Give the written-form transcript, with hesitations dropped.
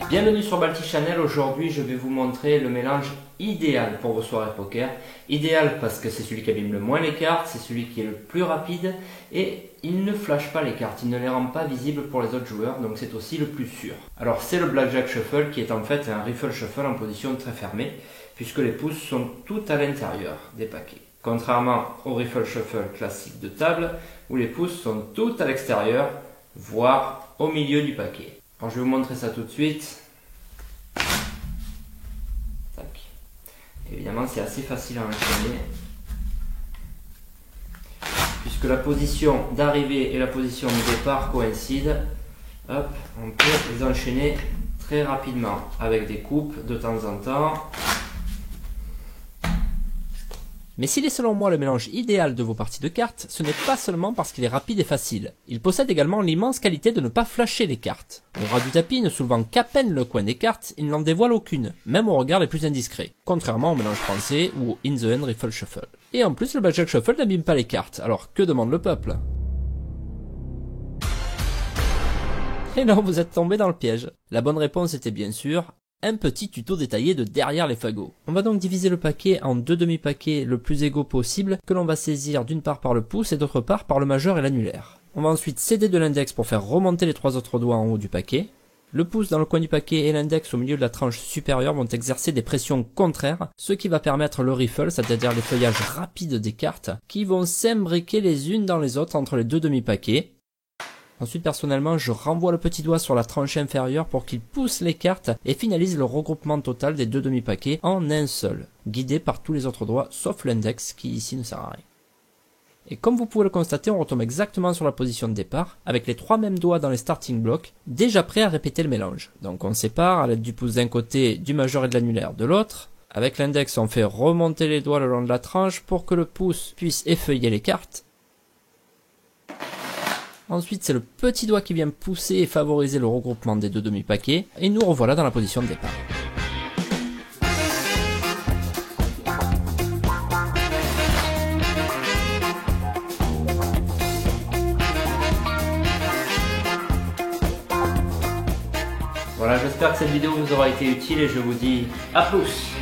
Bienvenue sur Balti Channel. Aujourd'hui je vais vous montrer le mélange idéal pour vos soirées poker. Idéal parce que c'est celui qui abîme le moins les cartes, c'est celui qui est le plus rapide et il ne flash pas les cartes, il ne les rend pas visibles pour les autres joueurs, donc c'est aussi le plus sûr. Alors c'est le Blackjack Shuffle qui est en fait un Riffle Shuffle en position très fermée puisque les pouces sont tout à l'intérieur des paquets. Contrairement au Riffle Shuffle classique de table où les pouces sont tout à l'extérieur, voire au milieu du paquet. Alors je vais vous montrer ça tout de suite. Tac. Évidemment c'est assez facile à enchaîner puisque la position d'arrivée et la position de départ coïncident. Hop, on peut les enchaîner très rapidement avec des coupes de temps en temps. Mais s'il est selon moi le mélange idéal de vos parties de cartes, ce n'est pas seulement parce qu'il est rapide et facile. Il possède également l'immense qualité de ne pas flasher les cartes. Au ras du tapis, ne soulevant qu'à peine le coin des cartes, il n'en dévoile aucune, même au regard les plus indiscrets, contrairement au mélange français ou au In the End Riffle Shuffle. Et en plus, le Blackjack Shuffle n'abîme pas les cartes, alors que demande le peuple? Et non, vous êtes tombé dans le piège. La bonne réponse était bien sûr un petit tuto détaillé de derrière les fagots. On va donc diviser le paquet en deux demi-paquets le plus égaux possible que l'on va saisir d'une part par le pouce et d'autre part par le majeur et l'annulaire. On va ensuite céder de l'index pour faire remonter les trois autres doigts en haut du paquet. Le pouce dans le coin du paquet et l'index au milieu de la tranche supérieure vont exercer des pressions contraires, ce qui va permettre le riffle, c'est-à-dire les feuillages rapides des cartes, qui vont s'imbriquer les unes dans les autres entre les deux demi-paquets. Ensuite, personnellement, je renvoie le petit doigt sur la tranche inférieure pour qu'il pousse les cartes et finalise le regroupement total des deux demi-paquets en un seul, guidé par tous les autres doigts, sauf l'index qui ici ne sert à rien. Et comme vous pouvez le constater, on retombe exactement sur la position de départ, avec les trois mêmes doigts dans les starting blocks, déjà prêts à répéter le mélange. Donc on sépare à l'aide du pouce d'un côté, du majeur et de l'annulaire de l'autre. Avec l'index, on fait remonter les doigts le long de la tranche pour que le pouce puisse effeuiller les cartes. Ensuite, c'est le petit doigt qui vient pousser et favoriser le regroupement des deux demi-paquets, et nous revoilà dans la position de départ. Voilà, j'espère que cette vidéo vous aura été utile et je vous dis à plus.